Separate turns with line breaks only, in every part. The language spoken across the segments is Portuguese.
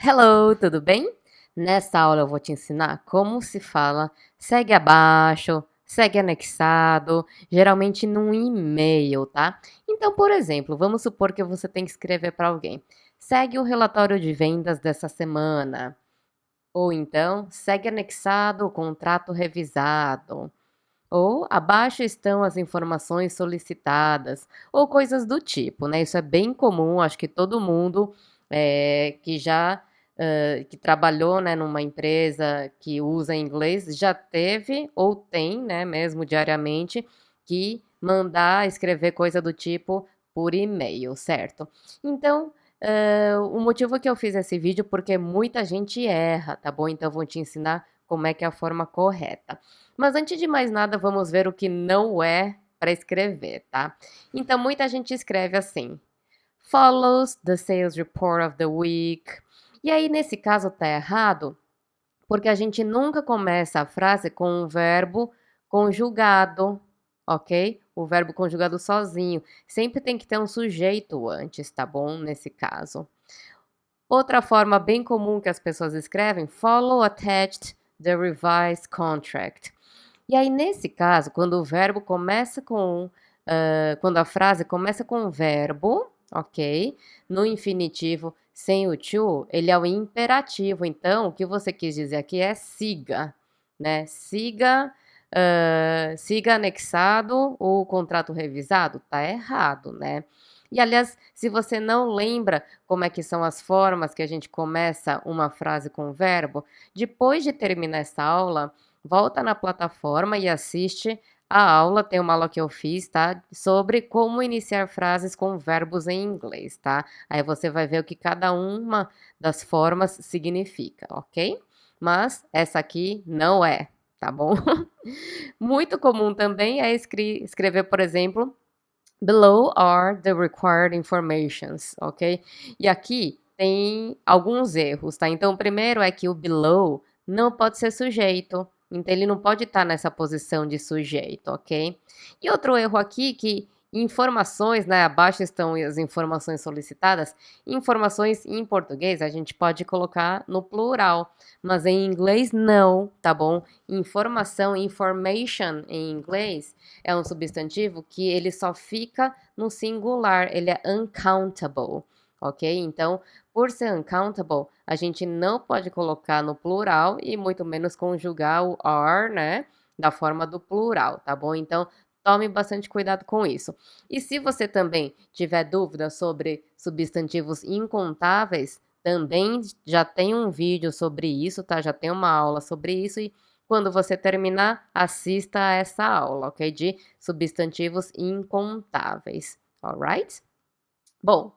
Hello, tudo bem? Nessa aula eu vou te ensinar como se fala segue abaixo, segue anexado, geralmente num e-mail, tá? Então, por exemplo, vamos supor que você tem que escrever para alguém. Segue o relatório de vendas dessa semana. Ou então, segue anexado o contrato revisado. Ou abaixo estão as informações solicitadas, ou coisas do tipo, né? Isso é bem comum, acho que todo mundo que já que trabalhou, né, numa empresa que usa inglês já teve ou tem, né, mesmo diariamente, que mandar escrever coisa do tipo por e-mail, certo? Então, o motivo que eu fiz esse vídeo porque muita gente erra, tá bom? Então, eu vou te ensinar como é que é a forma correta. Mas antes de mais nada, vamos ver o que não é para escrever, tá? Então, muita gente escreve assim: follows the sales report of the week. E aí, nesse caso, tá errado, porque a gente nunca começa a frase com um verbo conjugado, ok? O verbo conjugado sozinho. Sempre tem que ter um sujeito antes, tá bom? Nesse caso. Outra forma bem comum que as pessoas escrevem: follow attached the revised contract. E aí, nesse caso, quando o verbo começa com, quando a frase começa com o verbo, ok? No infinitivo sem o to, ele é o imperativo. Então, o que você quis dizer aqui é siga, né? Siga anexado o contrato revisado, tá errado, né? E aliás, se você não lembra como é que são as formas que a gente começa uma frase com verbo, depois de terminar essa aula, volta na plataforma e assiste a aula, tem uma aula que eu fiz, tá? Sobre como iniciar frases com verbos em inglês, tá? Aí você vai ver o que cada uma das formas significa, ok? Mas essa aqui não é, tá bom? Muito comum também é escrever, por exemplo, below are the required informations, ok? E aqui tem alguns erros, tá? Então, o primeiro é que o below não pode ser sujeito. Então, ele não pode estar nessa posição de sujeito, ok? E outro erro aqui que informações, né? Abaixo estão as informações solicitadas. Informações em português a gente pode colocar no plural, mas em inglês não, tá bom? Informação, information em inglês é um substantivo que ele só fica no singular, ele é uncountable, ok? Então, por ser uncountable, a gente não pode colocar no plural e muito menos conjugar o are, né? Da forma do plural, tá bom? Então, tome bastante cuidado com isso. E se você também tiver dúvida sobre substantivos incontáveis, também já tem um vídeo sobre isso, tá? Já tem uma aula sobre isso e quando você terminar, assista a essa aula, ok? De substantivos incontáveis, alright? Bom,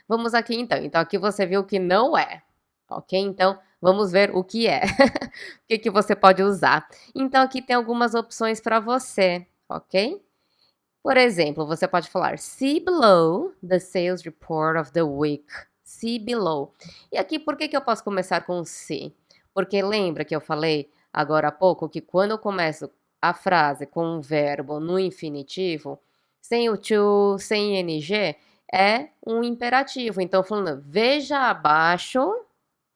vamos aqui então. Então, aqui você viu que não é, ok? Então, vamos ver o que é. O que que você pode usar. Então, aqui tem algumas opções para você, ok? Por exemplo, você pode falar see below the sales report of the week. See below. E aqui, por que que eu posso começar com see? Porque lembra que eu falei agora há pouco que quando eu começo a frase com um verbo no infinitivo, sem o to, sem ing, é um imperativo. Então, falando veja abaixo,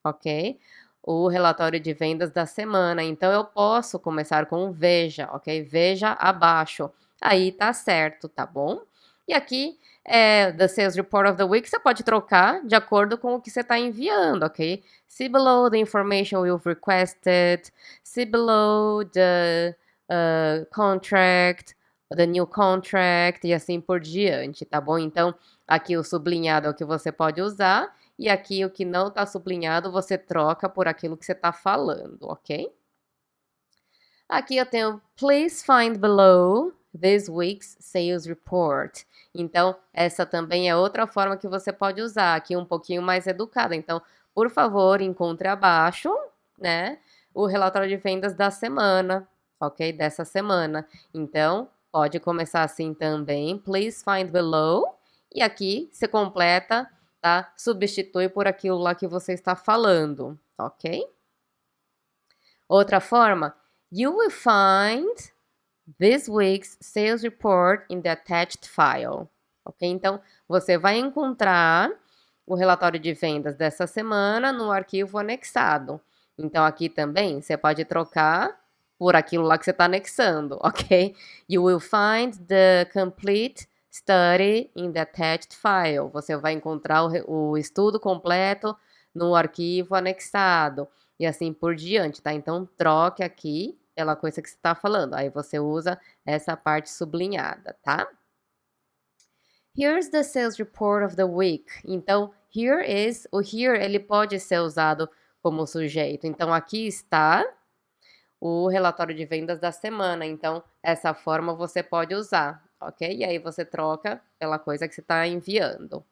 ok? O relatório de vendas da semana. Então, eu posso começar com veja, ok? Veja abaixo. Aí tá certo, tá bom? E aqui, the sales report of the week, você pode trocar de acordo com o que você está enviando, ok? See below the information you've requested. See below the contract, the new contract, e assim por diante, tá bom? Então, aqui o sublinhado é o que você pode usar. E aqui o que não está sublinhado, você troca por aquilo que você está falando, ok? Aqui eu tenho please find below this week's sales report. Então, essa também é outra forma que você pode usar, aqui um pouquinho mais educada. Então, por favor, encontre abaixo, né, o relatório de vendas da semana, ok? Dessa semana. Então, pode começar assim também, please find below. E aqui você completa, tá? Substitui por aquilo lá que você está falando, ok? Outra forma, you will find this week's sales report in the attached file. Ok? Então, você vai encontrar o relatório de vendas dessa semana no arquivo anexado. Então, aqui também você pode trocar por aquilo lá que você está anexando, ok? You will find the complete study in the attached file. Você vai encontrar o estudo completo no arquivo anexado. E assim por diante, tá? Então, troque aqui pela coisa que você está falando. Aí você usa essa parte sublinhada, tá? Here's the sales report of the week. Então, here is, o here ele pode ser usado como sujeito. Então, aqui está o relatório de vendas da semana. Então, essa forma você pode usar, ok? E aí você troca pela coisa que você está enviando.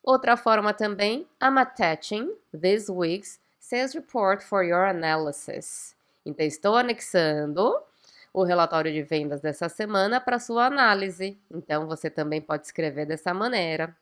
Outra forma também, I'm attaching this week's sales report for your analysis. Então, estou anexando o relatório de vendas dessa semana para sua análise. Então, você também pode escrever dessa maneira.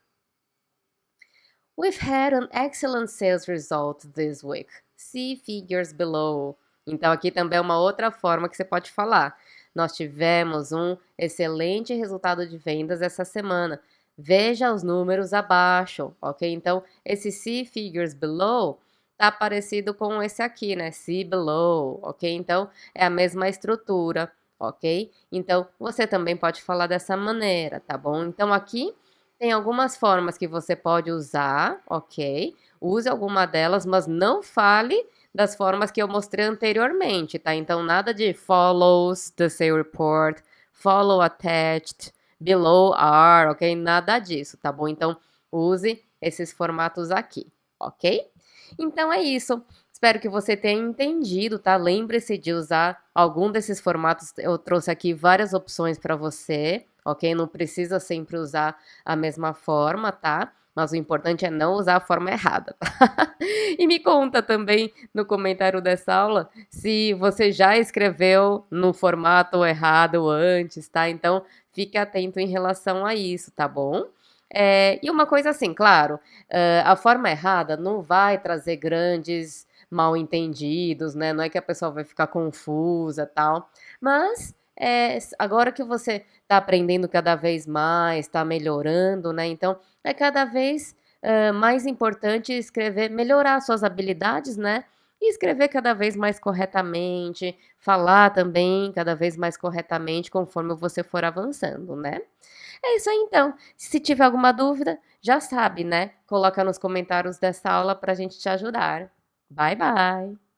We've had an excellent sales result this week. See figures below. Então, aqui também é uma outra forma que você pode falar. Nós tivemos um excelente resultado de vendas essa semana. Veja os números abaixo, ok? Então, esse see figures below tá parecido com esse aqui, né? See below, ok? Então, é a mesma estrutura, ok? Então, você também pode falar dessa maneira, tá bom? Então, aqui tem algumas formas que você pode usar, ok? Use alguma delas, mas não fale das formas que eu mostrei anteriormente, tá? Então, nada de follows the sale report, follow attached, below are, ok? Nada disso, tá bom? Então, use esses formatos aqui, ok? Então, é isso. Espero que você tenha entendido, tá? Lembre-se de usar algum desses formatos. Eu trouxe aqui várias opções para você, ok? Não precisa sempre usar a mesma forma, tá? Mas o importante é não usar a forma errada, tá? E me conta também no comentário dessa aula se você já escreveu no formato errado antes, tá? Então, fique atento em relação a isso, tá bom? E uma coisa assim, claro, a forma errada não vai trazer grandes mal-entendidos, né? Não é que a pessoa vai ficar confusa, tal. Mas agora que você está aprendendo cada vez mais, está melhorando, né? Então é cada vez mais importante escrever, melhorar suas habilidades, né? E escrever cada vez mais corretamente, falar também cada vez mais corretamente conforme você for avançando, né? É isso aí então. Se tiver alguma dúvida, já sabe, né? Coloca nos comentários dessa aula para a gente te ajudar. Bye, bye!